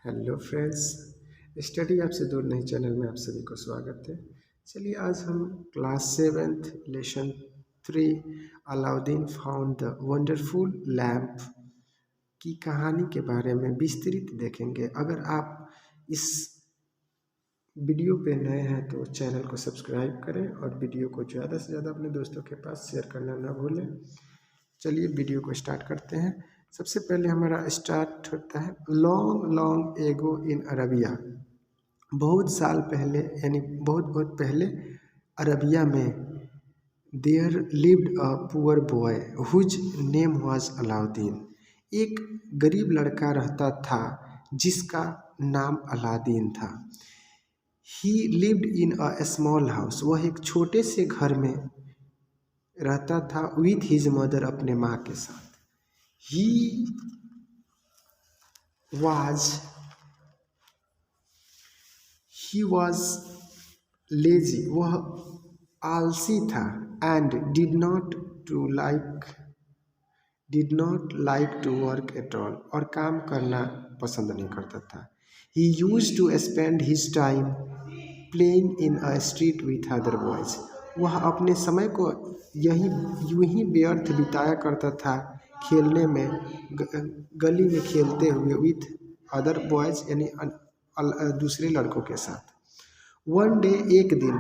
Hello friends, study आपसे दूर नहीं चैनल में आप सभी को स्वागत है। चलिए आज हम class 7th lesson 3 Alauddin found the wonderful lamp की कहानी के बारे में विस्तृत देखेंगे। अगर आप इस वीडियो पे नए हैं तो चैनल को सब्सक्राइब करें और वीडियो को ज़्यादा से ज़्यादा अपने दोस्तों के पास शेयर करना ना भूलें। चलिए वीडियो को स्टार्ट करते हैं। सबसे पहले हमारा स्टार्ट होता है लॉन्ग लॉन्ग एगो इन अरबिया। बहुत साल पहले यानी बहुत बहुत पहले अरबिया में there lived a poor boy whose name was Aladdin. एक गरीब लड़का रहता था जिसका नाम अलादीन था। He lived in a small house. वह एक छोटे से घर में रहता था विथ हिज मदर, अपने माँ के साथ। He was lazy. वह आलसी था। And did not like to work at all. और काम करना पसंद नहीं करता था। He used to spend his time playing in a street with other boys. वह अपने समय को यूं ही व्यर्थ बिताया करता था खेलने में, गली में खेलते हुए विथ अदर बॉयज यानी दूसरे लड़कों के साथ। वन डे, एक दिन,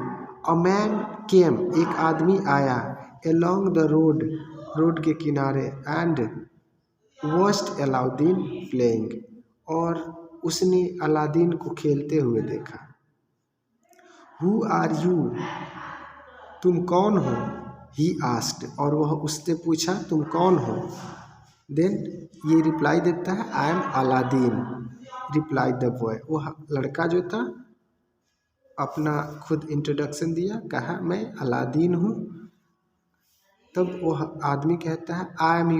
अ मैन केम, एक आदमी आया, अलोंग द रोड के किनारे, एंड वॉच्ड अलाउद्दीन प्लेइंग, और उसने अलादीन को खेलते हुए देखा। हु आर यू, तुम कौन हो? ही आस्क्ड, और वह उससे पूछा तुम कौन हो? देन ये रिप्लाई देता है I am Aladdin, reply the boy. वह लड़का जो था अपना खुद इंट्रोडक्शन दिया, कहा मैं अलादीन हूँ। तब वह आदमी कहता है I am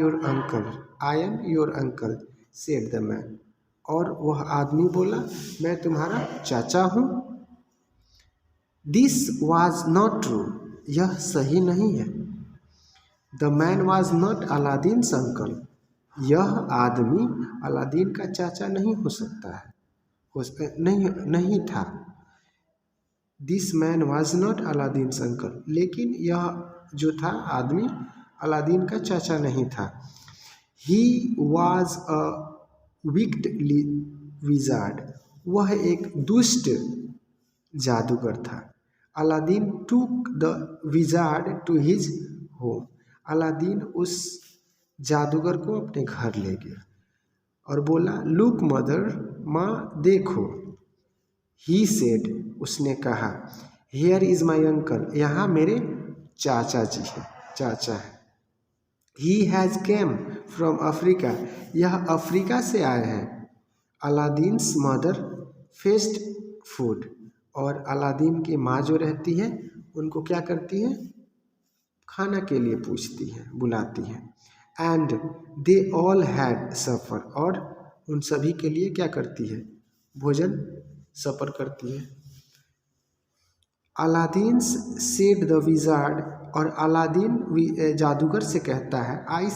your uncle said the man. और वह आदमी बोला मैं तुम्हारा चाचा हूँ। दिस वॉज नॉट ट्रू, यह सही नहीं है। The man was not Aladdin's uncle, यह आदमी अलादीन का चाचा नहीं हो सकता है, नहीं था। This man was not Aladdin's uncle, लेकिन यह जो था आदमी अलादीन का चाचा नहीं था। He was a wicked wizard, वह एक दुष्ट जादूगर था। Aladdin took the wizard to his home, Aladdin उस जादूगर को अपने घर ले गया और बोला लुक मदर, माँ देखो। ही सेड, उसने कहा हियर इज माई अंकल, यहाँ मेरे चाचा जी हैं, चाचा है। He has came from Africa, यह अफ्रीका से आए हैं। अलादीन्स मदर फेस्ड फूड, और अलादीन की माँ जो रहती है उनको क्या करती है, खाना के लिए पूछती है, बुलाती है। एंड दे ऑल हैड सफर, और उन सभी के लिए क्या करती है, भोजन सफर करती है। अलादीन सेड द विजार्ड, और अलादीन जादूगर से कहता है I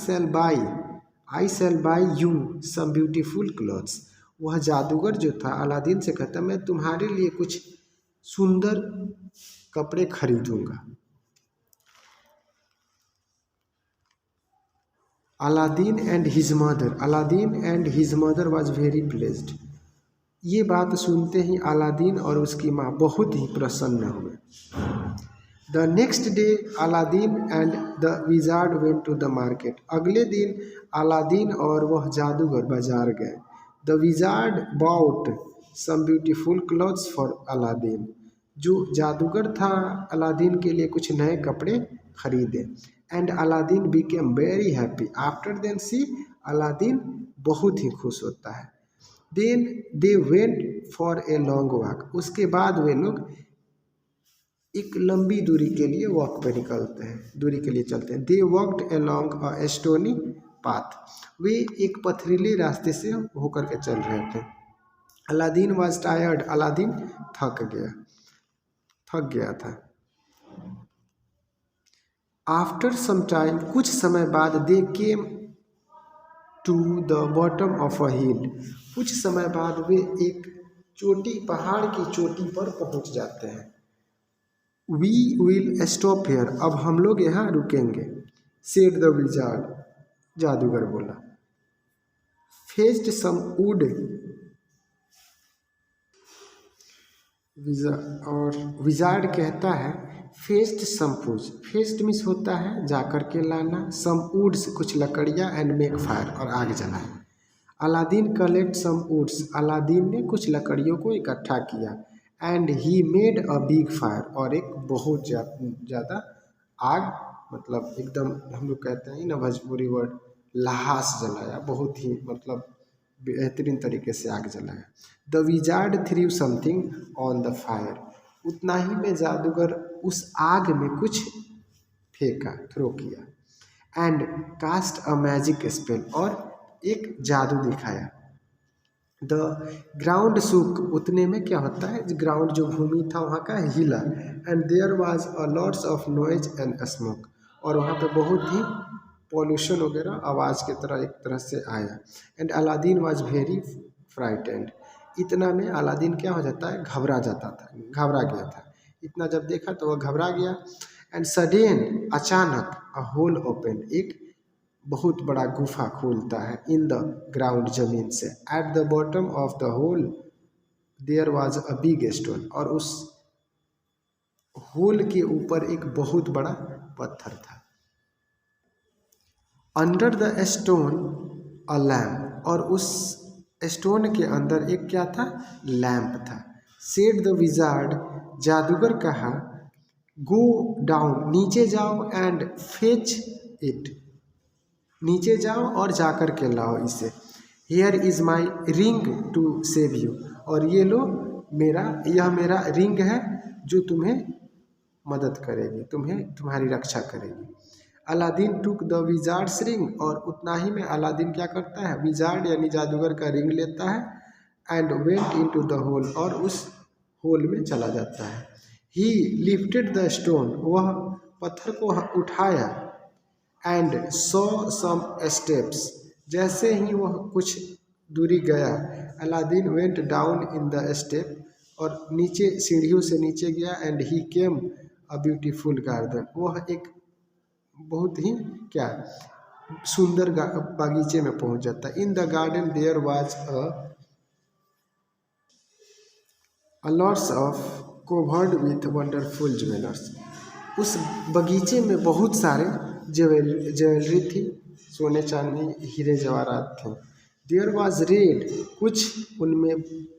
shall buy you some beautiful clothes. वह जादूगर जो था अलादीन से कहता मैं तुम्हारे लिए कुछ सुंदर कपड़े खरीदूंगा। Aladdin and his mother was very pleased. ये बात सुनते ही अलादीन और उसकी माँ बहुत ही प्रसन्न हुए। The next day Aladdin and the wizard went to the market. अगले दिन अलादीन और वह जादूगर बाजार गए। The wizard bought some beautiful clothes for Aladdin. जो जादूगर था अलादीन के लिए कुछ नए कपड़े खरीदे। And Aladdin became very happy after then she, Aladdin बहुत ही खुश होता है। Then they went for a long walk, उसके बाद वे लोग एक लंबी दूरी के लिए वॉक पे निकलते हैं, दूरी के लिए चलते हैं। They walked along a stony path, वे एक पथरीले रास्ते से होकर के चल रहे थे। अलादीन वॉज टायर्ड, अलादीन थक गया था। आफ्टर सम टाइम, कुछ समय बाद, they came to the bottom of a hill. कुछ समय बाद वे एक चोटी, पहाड़ की चोटी पर पहुंच जाते हैं। वी विल स्टॉप हियर, अब हम लोग यहाँ रुकेंगे। सेड द विजार्ड, जादूगर बोला। फेस्ट सम वुड, और विजार्ड कहता है fetch some wood. Fetch means होता है जाकर के लाना, सम वुड्स कुछ लकड़ियाँ, एंड मेक फायर और आग जलाए। Aladdin collect some woods, Aladdin ने कुछ लकड़ियों को इकट्ठा किया। And he made a big fire, और एक बहुत ज़्यादा आग, मतलब एकदम हम लोग कहते हैं ना भोजपुरी वर्ड लहास जलाया, बहुत ही मतलब बेहतरीन तरीके से आग जलाया। The wizard threw something on the fire, उतना ही में जादूगर उस आग में कुछ फेंका, थ्रो किया। And cast a magic spell, और एक जादू दिखाया। द ग्राउंड सुक, उतने में क्या होता है, ग्राउंड जो भूमि था वहाँ का हिला। And there was a lots of noise and smoke, और वहाँ पे बहुत ही पॉल्यूशन वगैरह आवाज़ की तरह एक तरह से आया। And Aladdin was very frightened, इतना में अलादीन क्या हो जाता है, घबरा जाता था, घबरा गया था। इतना जब देखा तो वह घबरा गया। एंड सडेन, अचानक, अ होल ओपन, एक बहुत बड़ा गुफा खोलता है इन द ग्राउंड, जमीन से। At the bottom of the hole there was a big stone, और उस होल के ऊपर एक बहुत बड़ा पत्थर था। Under the stone a lamp, और उस स्टोन के अंदर एक क्या था, लैम्प था। सेड द विजार्ड, जादूगर कहा, गो डाउन, नीचे जाओ, एंड फेच इट, नीचे जाओ और जाकर के लाओ इसे। Here is my ring to save you, और ये लो मेरा, यह मेरा रिंग है जो तुम्हें मदद करेगी, तुम्हें तुम्हारी रक्षा करेगी। Aladdin took the Wizards ring, और उतना ही में अलादीन क्या करता है, विजार्ड यानी जादूगर का रिंग लेता है। And went into the hole, और उस होल में चला जाता है। ही लिफ्टेड द स्टोन, वह पत्थर को उठाया। एंड सॉ सम स्टेप्स, जैसे ही वह कुछ दूरी गया, Aladdin went down in the step, और नीचे सीढ़ियों से नीचे गया। And he came a beautiful garden, वह एक बहुत ही क्या सुंदर बागीचे में पहुंच जाता है। In the garden there was a lots of covered with wonderful jewellers, उस बगीचे में बहुत सारे ज्वेलरी थी, सोने चांदी हीरे जवाहरात थे। देयर वाज रेड, कुछ उनमें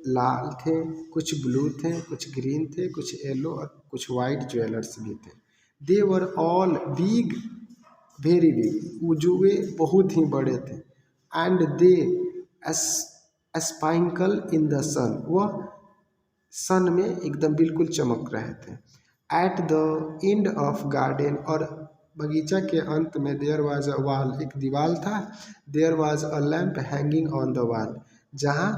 लाल थे, कुछ ब्लू थे, कुछ ग्रीन थे, कुछ येलो, और कुछ वाइट ज्वेलर्स भी थे। They were all big, very big, वे बहुत ही बड़े थे। एंड दे स्पाइंकल इन द सन, वह सन में एकदम बिल्कुल चमक रहे थे। At the end of garden, और बगीचा के अंत में, देयर वाज अ वॉल, एक दीवार था। There was a lamp hanging on the wall, जहाँ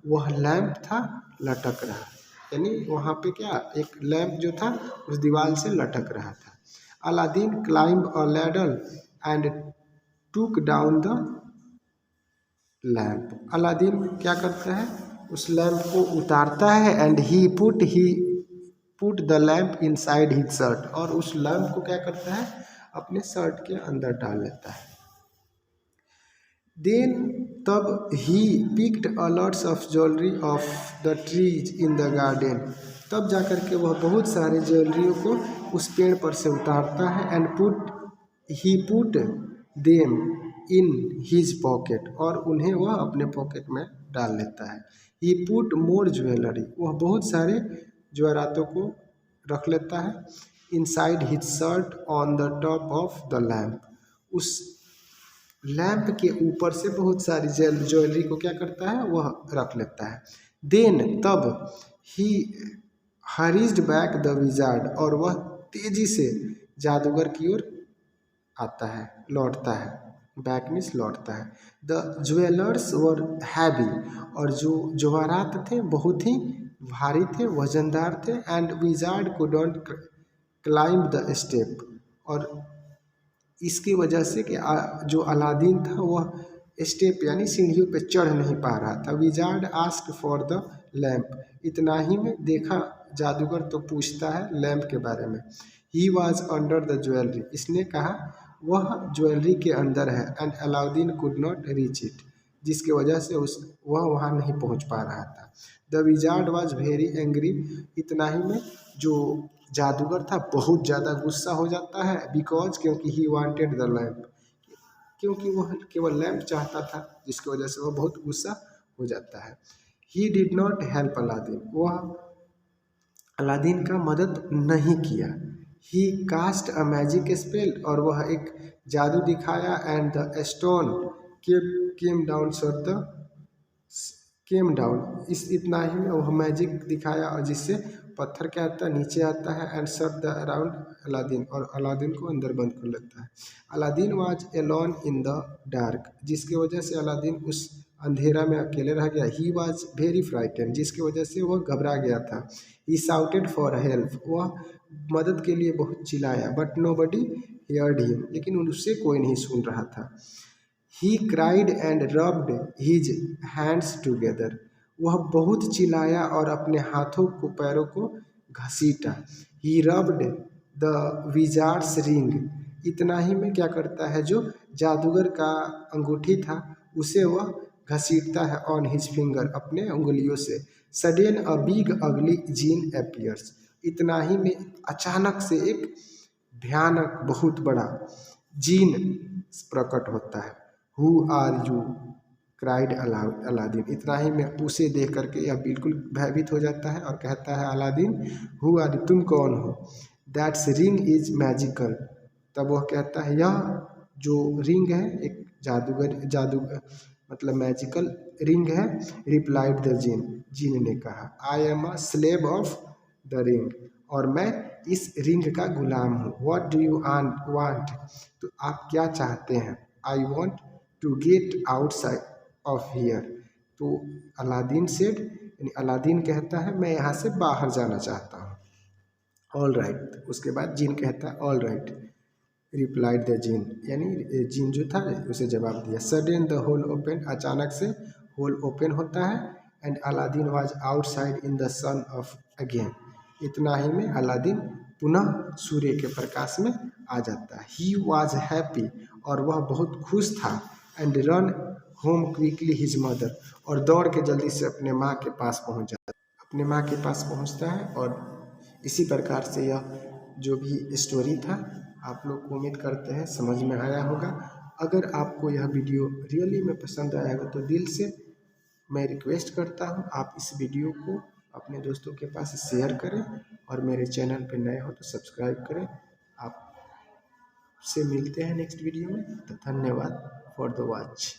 वह लैम्प था लटक रहा, यानी वहाँ पे क्या एक लैम्प जो था उस दीवार से लटक रहा था। Aladdin climb a ladder and टूक डाउन द लैम्प, अलादीन क्या करता है, उस लैम्प को उतारता है। And he put the lamp inside his shirt, और उस लैम्प को क्या करता है, अपने शर्ट के अंदर डाल लेता है। देन, तब he picked a lots of jewellery of the trees in the garden, तब जाकर के वह बहुत सारे ज्वेलरियों को उस पेड़ पर से उतारता है। And put them in his pocket, और उन्हें वह अपने पॉकेट में डाल लेता है। ही पुट मोर ज्वेलरी, वह बहुत सारे ज्वेरातों को रख लेता है। Inside his shirt on the top of the lamp, उस लैम्प के ऊपर से बहुत सारी ज्वेलरी को क्या करता है, वह रख लेता है। देन, तब ही हरीज्ड बैक द विजार्ड, और वह तेजी से जादूगर की ओर आता है, लौटता है। बैक मीन्स लौटता है। द ज्वेलर्स वर हैवी, और जो जवाहरात थे बहुत ही भारी थे, वजनदार थे। And wizard couldn't climb the step, और इसकी वजह से कि जो अलादीन था वह स्टेप यानी सीढ़ियों पे चढ़ नहीं पा रहा था। Wizard ask for the lamp, इतना ही में देखा जादूगर तो पूछता है लैम्प के बारे में। He was under the jewellery, इसने कहा वह ज्वेलरी के अंदर है। And Alauddin could not reach it, जिसकी वजह से वह वहाँ नहीं पहुँच पा रहा था। The wizard was very angry, इतना ही में जो जादूगर था बहुत ज़्यादा गुस्सा हो जाता है। बिकॉज क्योंकि ही वांटेड द लैम्प, क्योंकि वह केवल लैम्प चाहता था, जिसकी वजह से वह बहुत गुस्सा हो जाता है। He did not help Aladdin, वह अलादीन का मदद नहीं किया। ही कास्ट अ मैजिक स्पेल, और वह एक जादू दिखाया। And the stone came down sir the came down, इस इतना ही में वह मैजिक दिखाया और जिससे पत्थर क्या आता है नीचे आता है। And shut the around Aladdin, और अलादीन को अंदर बंद कर लेता है। Aladdin was alone in the dark, जिसकी वजह से अलादीन उस अंधेरा में अकेले रह गया। ही वाज वेरी फ्राइटेंड, जिसकी वजह से वह घबरा गया था। ही शाउटेड फॉर हेल्प, वह मदद के लिए बहुत चिल्लाया। बट नोबडी हियर्ड हिम, लेकिन उससे कोई नहीं सुन रहा था। He cried and rubbed his hands together, वह बहुत चिल्लाया और अपने हाथों को पैरों को घसीटा। ही रब्ड द विजार्ड्स रिंग, इतना ही में क्या करता है जो जादूगर का अंगूठी था उसे वह घसीटता है ऑन हिज फिंगर, अपने उंगलियों से। सडन अ बिग अगली जीन अपीयर्स, इतना ही में अचानक से एक भयानक बहुत बड़ा जीन प्रकट होता है। Who are you cried Aladdin, इतना ही में उसे देख करके यह बिल्कुल भयभीत हो जाता है और कहता है अलादीन हु आर यू, तुम कौन हो। दैट्स रिंग इज मैजिकल, तब वह कहता है यह जो रिंग है एक जादू मतलब मैजिकल रिंग है। रिप्लाइड द जिन, जिन ने कहा I am a slave of the ring, और मैं इस रिंग का गुलाम हूँ। व्हाट डू यू वांट, तो आप क्या चाहते हैं। I want to get outside of here, तो अलादीन सेड, यानी अलादीन कहता है मैं यहाँ से बाहर जाना चाहता हूँ। ऑल राइट, उसके बाद जिन कहता है ऑल राइट। रिप्लाइड द जिन, यानी जिन जो था उसे जवाब दिया। सडन द होल ओपन, अचानक से होल ओपन होता है। And Aladdin was outside in the son of again, इतना ही में अलादीन पुनः सूर्य के प्रकाश में आ जाता है। ही वॉज हैप्पी, और वह बहुत खुश था। And run home quickly his mother, और दौड़ के जल्दी से अपने माँ के पास पहुँच जाता है, अपने माँ के पास पहुँचता है। और इसी प्रकार से यह जो भी स्टोरी था आप लोग को उम्मीद करते हैं समझ में आया होगा। अगर आपको यह वीडियो रियली में पसंद आया होगा तो दिल से मैं रिक्वेस्ट करता हूँ आप इस वीडियो को अपने दोस्तों के पास शेयर करें, और मेरे चैनल पर नए हो तो सब्सक्राइब करें। आप से मिलते हैं नेक्स्ट वीडियो में, तो धन्यवाद फॉर द वॉच।